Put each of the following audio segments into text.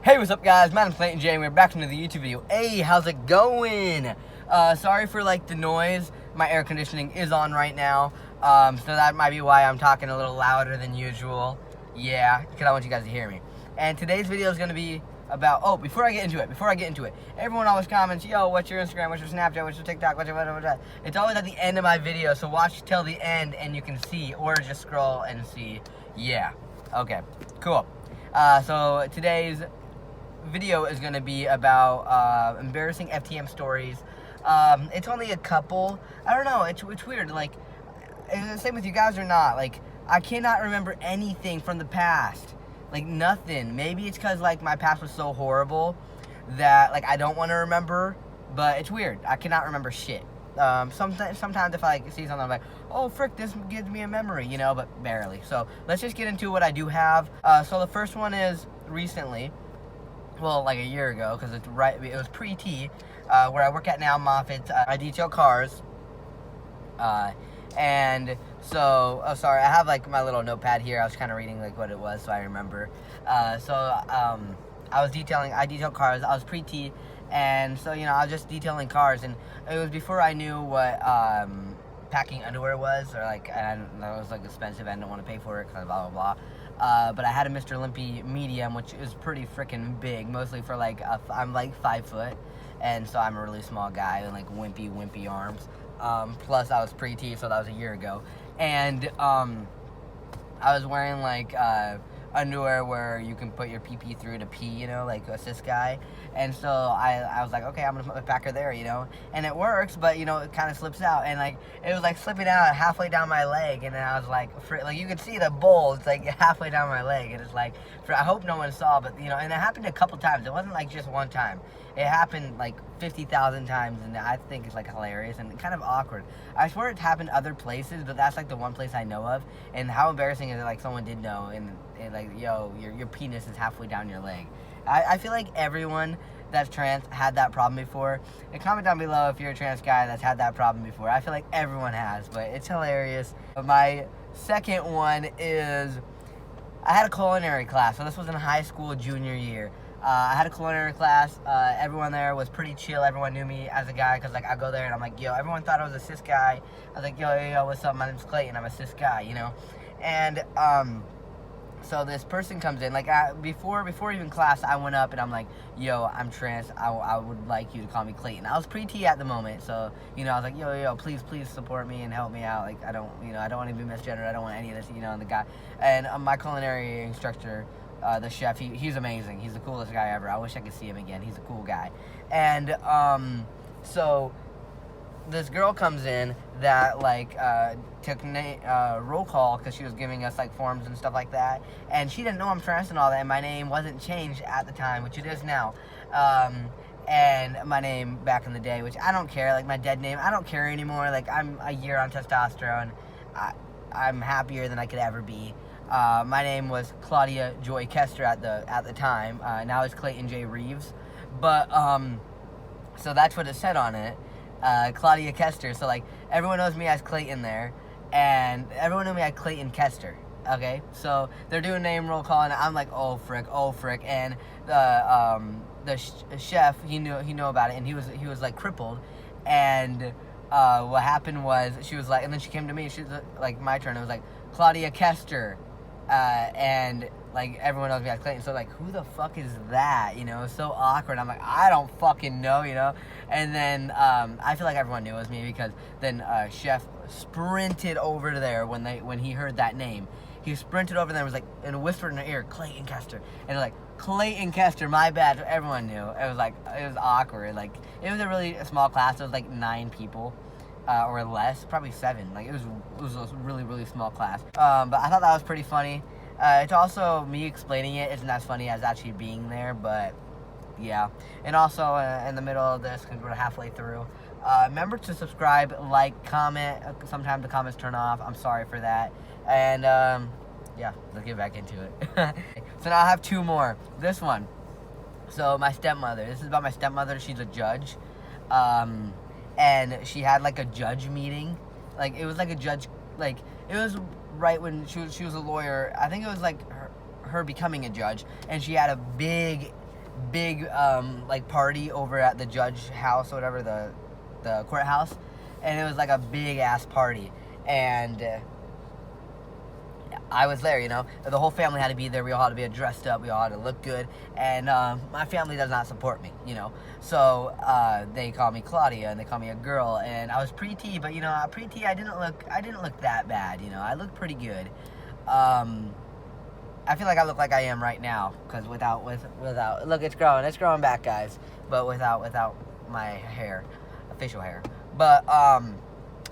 Hey, what's up, guys? My name's Clayton J, and we're back to another YouTube video. Hey, how's it going? Sorry for, the noise. My air conditioning is on right now, so that might be why I'm talking a little louder than usual. Yeah, because I want you guys to hear me. And today's video is going to be about, before I get into it, everyone always comments, yo, what's your Instagram, what's your Snapchat, what's your TikTok, what's your. It's always at the end of my video, so watch till the end and you can see, or just scroll and see. Yeah, okay, cool. So today's video is going to be about embarrassing FTM stories. It's only a couple. I don't know, it's weird. Is it the same with you guys or not? I cannot remember anything from the past. Nothing. Maybe it's because my past was so horrible that I don't want to remember, but it's weird. I cannot remember shit. Sometimes if I see something, I'm like, oh frick, this gives me a memory, but barely. So let's just get into what I do have. So the first one is recently. Well, a year ago, because it was pre-T, where I work at now, Moffitt. I detail cars, and so, sorry, I have my little notepad here. I was kind of reading what it was, so I remember. I detail cars. I was pre-T, and so I was just detailing cars, and it was before I knew what packing underwear was, or and that was expensive. I didn't want to pay for it because blah blah blah. But I had a Mr. Limpy medium, which is pretty freaking big, mostly for I'm 5 foot, and so I'm a really small guy and wimpy arms. Plus I was pre-T, so that was a year ago, and I was wearing underwear where you can put your PP through to pee, like a cis guy. And so I was like, okay, I'm gonna put my packer there, and it works, but it kind of slips out, and it was slipping out halfway down my leg, and then I was you could see the bowl, it's halfway down my leg, and it's I hope no one saw, but and it happened a couple times. It wasn't just one time. It happened 50,000 times, and I think it's hilarious and kind of awkward. I swear it's happened other places, but that's the one place I know of. And how embarrassing is it someone did know, and yo, your penis is halfway down your leg. I feel everyone that's trans had that problem before. And comment down below if you're a trans guy that's had that problem before. I feel everyone has, but it's hilarious. But my second one is, I had a culinary class. So this was in high school, junior year. I had a culinary class. Everyone there was pretty chill. Everyone knew me as a guy because I go there and I'm yo, everyone thought I was a cis guy. I was yo, what's up? My name's Clayton. I'm a cis guy, And so this person comes in, before even class, I went up and I'm yo, I'm trans. I would like you to call me Clayton. I was pre-T at the moment, so I was yo, please support me and help me out. I don't want to be misgendered. I don't want any of this, and the guy, and my culinary instructor, the chef, he's amazing. He's the coolest guy ever. I wish I could see him again. He's a cool guy. And so this girl comes in that took roll call because she was giving us forms and stuff like that, and she didn't know I'm trans and all that, and my name wasn't changed at the time, which it is now. And my name back in the day, which I don't care, my dead name, I don't care anymore. I'm a year on testosterone. I'm happier than I could ever be. My name was Claudia Joy Kester at the time. Now it's Clayton J Reeves, but so that's what it said on it, Claudia Kester. So everyone knows me as Clayton there, and everyone knew me as Clayton Kester. Okay, so they're doing name roll call, and I'm oh frick, and the chef, he knew about it, and he was crippled, and what happened was she was and then she came to me, she was my turn, it was Claudia Kester. And everyone knows me as Clayton, so who the fuck is that? So awkward. I'm I don't fucking know, And then I feel everyone knew it was me, because then chef sprinted over to there when he heard that name. He sprinted over there and was and whispered in her ear, Clayton Kester, and Clayton Kester, my bad. So everyone knew. It was it was awkward. It was a really small class. It was 9 people. Or less, probably 7. It was a really, really small class. But I thought that was pretty funny. It's also, me explaining it isn't as funny as actually being there, but yeah. And also, in the middle of this, because we're halfway through, remember to subscribe, comment. Sometimes the comments turn off. I'm sorry for that. And yeah, let's get back into it. So now I have 2 more. This one. So my stepmother. This is about my stepmother. She's a judge. And she had a judge meeting. It was a judge, it was right when she was a lawyer. I think it was her becoming a judge, and she had a big big like party over at the judge house or whatever, the courthouse, and it was like a big ass party, and I was there, you know. The whole family had to be there. We all had to be dressed up. We all had to look good. And my family does not support me, you know. So they call me Claudia, and they call me a girl. And I was pre-T, but you know, pre-T, I didn't look that bad, you know. I looked pretty good. I feel like I look like I am right now, because without look, it's growing back, guys. But without my hair, facial hair. But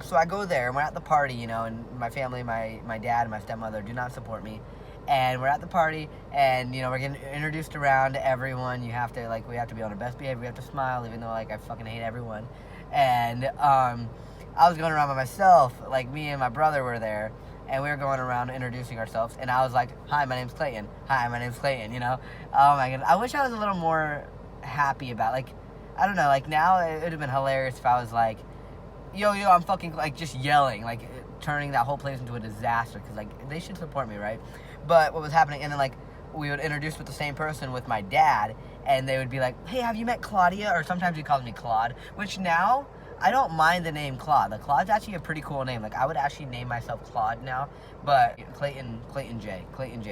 so I go there, and we're at the party, you know, and my family, my dad and my stepmother do not support me. And we're at the party, and, you know, we're getting introduced around to everyone. We have to be on our best behavior. We have to smile, even though, like, I fucking hate everyone. And I was going around by myself. Like, me and my brother were there, and we were going around introducing ourselves. And I was like, hi, my name's Clayton. Hi, my name's Clayton, you know. Oh, my God. I wish I was a little more happy about, like, I don't know, like, now it would have been hilarious if I was like, yo, I'm fucking, like, just yelling, like, turning that whole place into a disaster, because, like, they should support me, right? But what was happening, and then, like, we would introduce with the same person with my dad, and they would be like, hey, have you met Claudia? Or sometimes he calls me Claude, which now, I don't mind the name Claude. Like, Claude's actually a pretty cool name. Like, I would actually name myself Claude now, but Clayton J,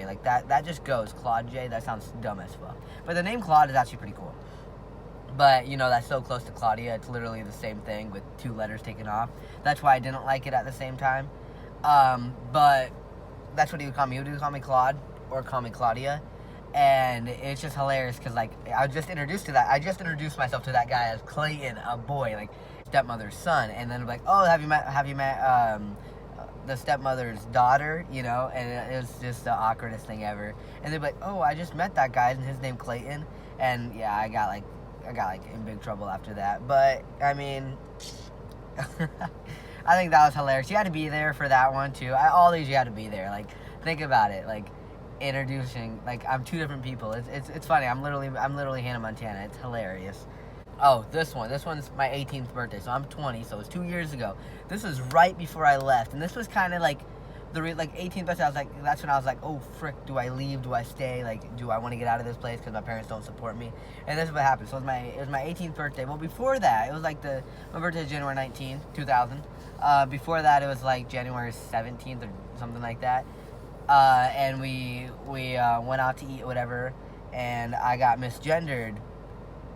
like, that just goes, Claude J, that sounds dumb as fuck. But the name Claude is actually pretty cool. But, you know, that's so close to Claudia. It's literally the same thing with 2 letters taken off. That's why I didn't like it at the same time. But that's what he would call me. He would call me Claude or call me Claudia. And it's just hilarious because, like, I was just introduced to that. I just introduced myself to that guy as Clayton, a boy, like, stepmother's son. And then, like, oh, have you met the stepmother's daughter, you know? And it was just the awkwardest thing ever. And they'd be like, oh, I just met that guy, and his name Clayton. And, yeah, I got in big trouble after that. But I mean, I think that was hilarious. You had to be there for that one too. All these you had to be there. Like, think about it. Like, introducing, like, I'm 2 different people. It's funny. I'm literally Hannah Montana. It's hilarious. Oh, this one's my 18th birthday. So I'm 20. So it was 2 years ago. This was right before I left, and this was kind of like the 18th birthday. I was like, that's when I was like, oh frick, do I leave? Do I stay? Like, do I want to get out of this place because my parents don't support me? And this is what happened. So it was my 18th birthday. Well, before that, it was like my birthday is January 19th, 2000. Before that, it was like January 17th or something like that. And we went out to eat, whatever, and I got misgendered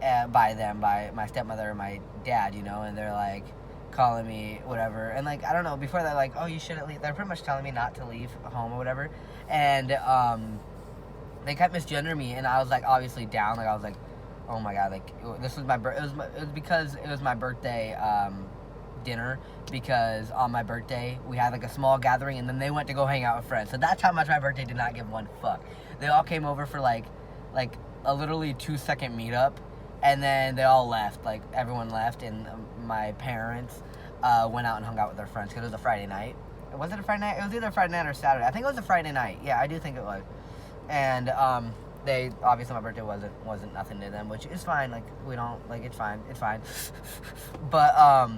by my stepmother and my dad, you know, and they're like calling me whatever, and like, I don't know, before they're like, oh, you shouldn't leave. They're pretty much telling me not to leave home or whatever, and they kept misgendering me, and I was like obviously down. Like, I was like, oh my God, like, this was it was because it was my birthday dinner, because on my birthday we had like a small gathering, and then they went to go hang out with friends. So that's how much my birthday did not give one fuck. They all came over for like a literally 2-second meetup, and then they all left. Like, everyone left, and my parents went out and hung out with their friends because it was a Friday night. Was it a Friday night? It was either Friday night or Saturday. I think it was a Friday night. Yeah, I do think it was. And they, obviously my birthday wasn't nothing to them, which is fine. Like, we don't, like, it's fine. But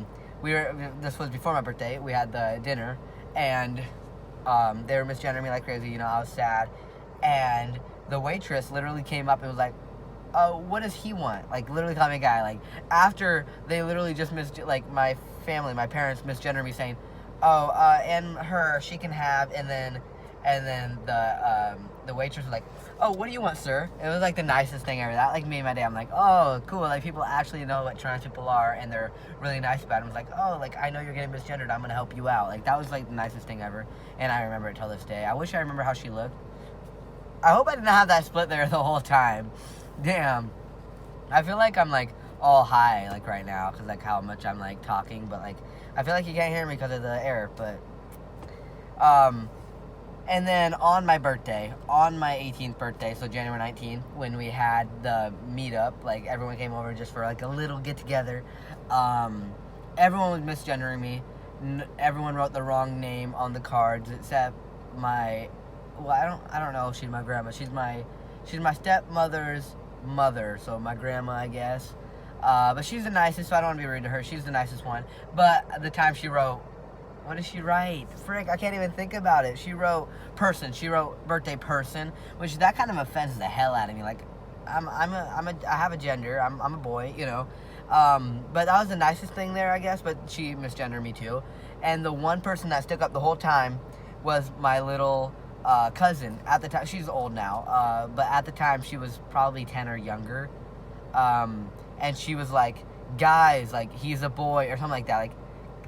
this was before my birthday. We had the dinner, and they were misgendering me like crazy. You know, I was sad, and the waitress literally came up and was like, what does he want? Like, literally called me a guy. Like, after they literally just my family, my parents misgendered me, saying, oh, and her, she can have, and then the waitress was like, oh, what do you want, sir? It was like the nicest thing ever. That, like, made my day. I'm like, oh, cool. Like, people actually know what trans people are, and they're really nice about it. I was like, oh, like, I know you're getting misgendered. I'm gonna help you out. Like, that was like the nicest thing ever, and I remember it till this day. I wish I remember how she looked. I hope I didn't have that split there the whole time. Damn. I feel like I'm, like, all high, like, right now, because, like, how much I'm, like, talking, but, like, I feel like you can't hear me because of the air, but, and then on my birthday, on my 18th birthday, so January 19th, when we had the meetup, like, everyone came over just for, like, a little get-together, everyone was misgendering me. Everyone wrote the wrong name on the cards, except I don't know if she's my grandma. She's my stepmother's mother, so my grandma, I guess. But she's the nicest, so I don't want to be rude to her. She's the nicest one. But at the time she wrote, what did she write? Frick, I can't even think about it. She wrote person. She wrote birthday person, which that kind of offends the hell out of me. Like, I have a gender. I'm a boy, you know. But that was the nicest thing there, I guess. But she misgendered me too. And the one person that stuck up the whole time was my little cousin. At the time, she's old now, but at the time she was probably 10 or younger. And she was like, guys, like, he's a boy or something like that.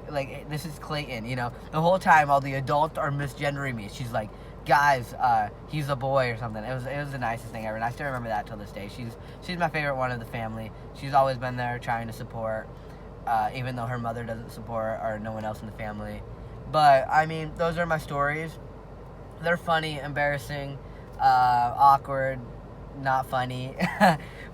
Like this is Clayton, you know. The whole time, all the adults are misgendering me. She's like, guys, he's a boy or something. It was the nicest thing ever, and I still remember that till this day. She's my favorite one of the family. She's always been there trying to support, even though her mother doesn't support or no one else in the family. But I mean, those are my stories. They're funny, embarrassing, awkward, not funny.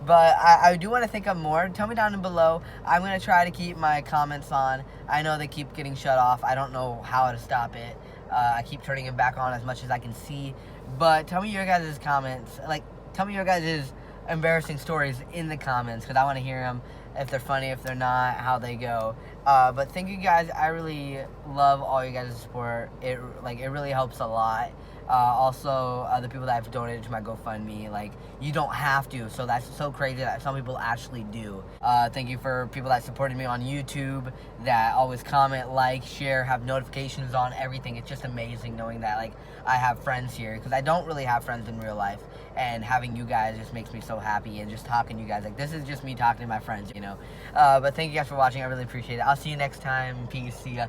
But I do want to think of more. Tell me down below. I'm going to try to keep my comments on. I know they keep getting shut off. I don't know how to stop it. I keep turning them back on as much as I can see. But tell me your guys' comments. Like, tell me your guys' embarrassing stories in the comments, because I want to hear them. If they're funny, if they're not, how they go. But thank you guys. I really love all you guys' support. It really helps a lot. Also, the people that have donated to my GoFundMe, like, you don't have to, so that's so crazy that some people actually do. Thank you for people that supported me on YouTube, that always comment, like, share, have notifications on, everything. It's just amazing knowing that, like, I have friends here, because I don't really have friends in real life, and having you guys just makes me so happy, and just talking to you guys, like, this is just me talking to my friends, you know. But thank you guys for watching. I really appreciate it. I'll see you next time. Peace. See ya.